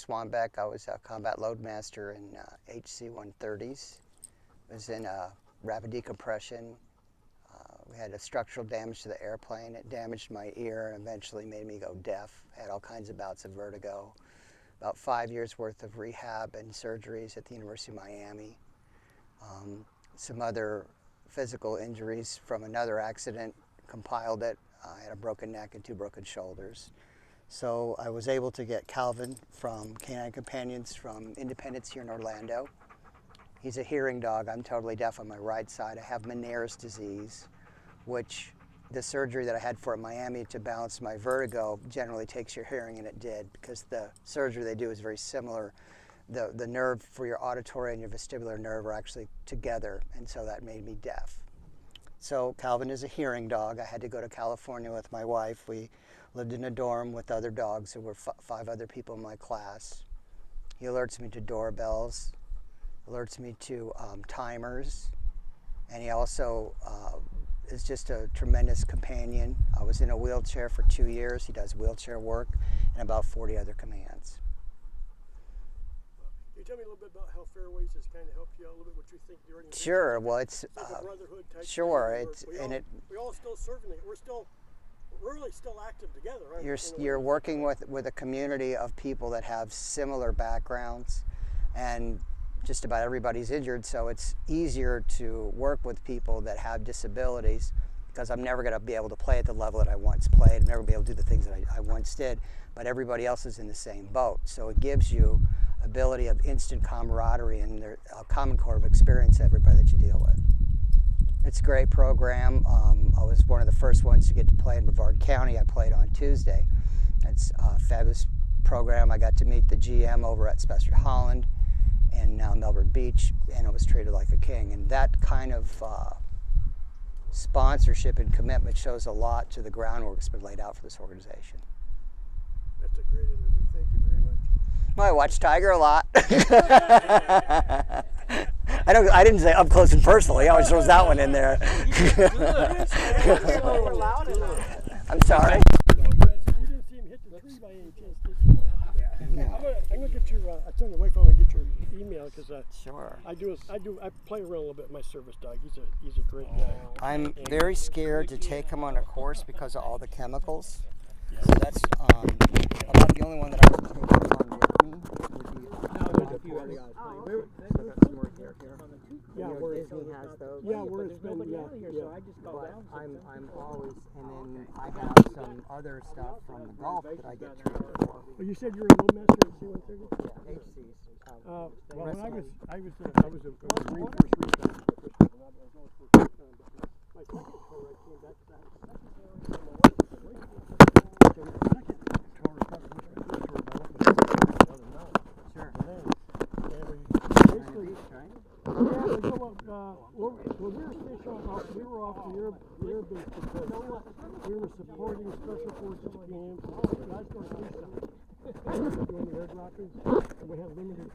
Swanbeck. I was a combat loadmaster in HC-130s. Was in rapid decompression. We had a structural damage to the airplane. It damaged my ear and eventually made me go deaf. Had all kinds of bouts of vertigo. About 5 years worth of rehab and surgeries at the University of Miami. Some other physical injuries from another accident compiled it. I had a broken neck and 2 broken shoulders. So I was able to get Calvin from Canine Companions from Independence here in Orlando. He's a hearing dog. I'm totally deaf on my right side. I have Meniere's disease, which the surgery that I had for in Miami to balance my vertigo generally takes your hearing, and it did, because the surgery they do is very similar. The nerve for your auditory and your vestibular nerve are actually together, and so that made me deaf. So Calvin is a hearing dog. I had to go to California with my wife. We lived in a dorm with other dogs. There were 5 other people in my class. He alerts me to doorbells, alerts me to timers, and he also is just a tremendous companion. I was in a wheelchair for 2 years. He does wheelchair work and about 40 other commands. Can you tell me a little bit about how Fairways has kind of helped you out a little bit, what you think during the Sure. Well, it's like a brotherhood type sure. thing. We all still serving it. We're really still active together, aren't we? You're working with a community of people that have similar backgrounds, and just about everybody's injured, so it's easier to work with people that have disabilities, because I'm never going to be able to play at the level that I once played, I'm never be able to do the things that I once did, but everybody else is in the same boat. So it gives you ability of instant camaraderie and a common core of experience to everybody that you deal with. It's a great program. I was one of the first ones to get to play in Brevard County. I played on Tuesday. It's a fabulous program. I got to meet the GM over at Spessard Holland and now Melbourne Beach, and I was treated like a king. And that kind of sponsorship and commitment shows a lot to the groundwork that's been laid out for this organization. That's a great interview. Thank you very much. Well, I watch Tiger a lot. I didn't say up close and personally. I always throws that one in there. I'm sorry. You didn't see him hit the tree by any chance, did you? I'm gonna get your. I tell my wife I'm gonna get your email, because Sure. I play around a little bit with my service dog. He's a great guy. I'm very scared to take him on a course because of all the chemicals. So that's about the only one that I would take on with me. Yeah, where Disney has those. Yeah, where it's been. Yeah. So I just go down. I'm always, and then I have some other stuff from the golf that I get treated for. Well, you said you were a loadmaster at C-130? Yeah, HCs. Well, when I was a Marine Force recon. My second tour, I came back to that. We were off the air base because we were supporting special forces games. Guys go to doing the airdropping, and we had limited.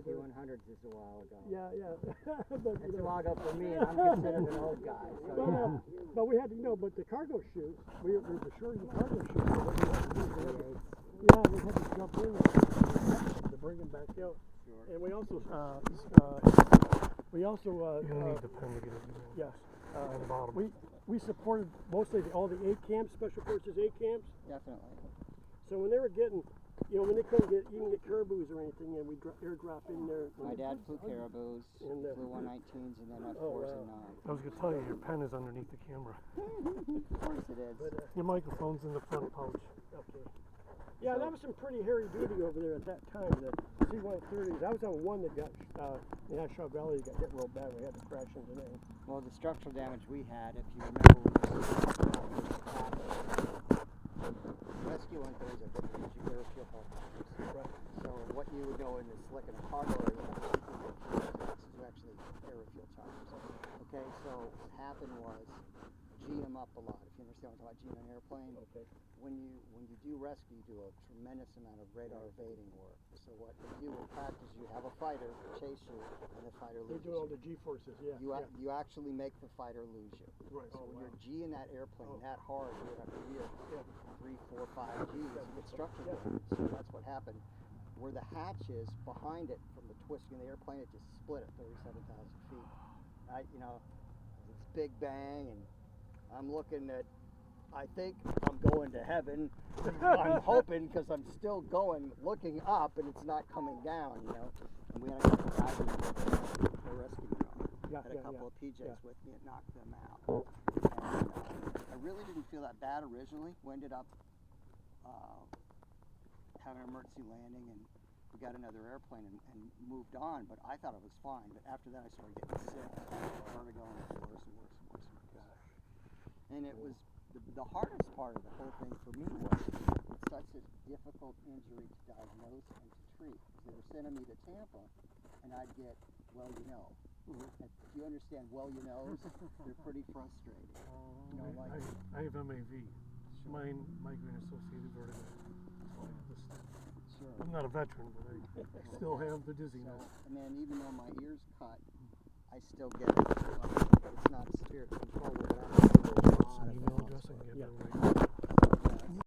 T-100s is a while ago. Yeah. It's a while ago for me, and I'm considered an old guy. So but we had to, but the cargo chutes, we were assured the cargo chutes. We had to jump in to bring them back out. Sure. And we also, you need the pen to get it. Yes. At the bottom. We supported mostly all the A camps, Special Forces A camps. definitely. So when they were getting, when they couldn't get caribous or anything, and we airdrop in there. My dad flew caribous, flew 119s, and then F4s and 9. I was going to tell you, your pen is underneath the camera. Of course it is. Your microphone's in the front pouch. Okay. Yeah, that was some pretty hairy duty over there at that time. The C-130s. I was on one that got in Asheville Valley. Got hit real bad. We had to crash into there. Well, the structural damage we had, if you remember, rescue 130s are different because you get a fuel helicopters. Right. So what you would go in is slick in a cargo area to actually air fuel charges. Okay, so what happened was G them up a lot. If you understand what I'm talking about, G an airplane. Okay. When you do rescue, you do a tremendous amount of radar evading work. So what they do in practice, you have a fighter chase you, and the fighter They loses do all you. the G-forces, yeah. You actually make the fighter lose you. Right. So Oh, when wow. you're G in that airplane that hard year after year, Yeah. 3, 4, 5 Gs, you get structure Yeah. damage. So that's what happened. Where the hatch is behind it from the twisting of the airplane, it just split at 37,000 feet. It's big bang, and I'm looking at, I think I'm going to heaven. I'm hoping, because I'm still going, looking up, and it's not coming down, And we had a couple guys who were rescuing me. Had a couple of PJs with me. It knocked them out. And I really didn't feel that bad originally. We ended up having an emergency landing, and we got another airplane and moved on, but I thought it was fine. But after that, I started getting sick. Vertigo, and it was worse and worse and worse and worse. And it was the hardest part of the whole thing for me was it's such a difficult injury to diagnose and to treat. They were sending me to Tampa, and I'd get, well, you know. If you understand, well, you know, they're pretty frustrating. I have MAV, migraine associated vertigo. That's why I have this stuff. Sure. I'm not a veteran, but I still have the dizziness. And then even though my ear's cut, I still get it. It's not severe. It's controllable.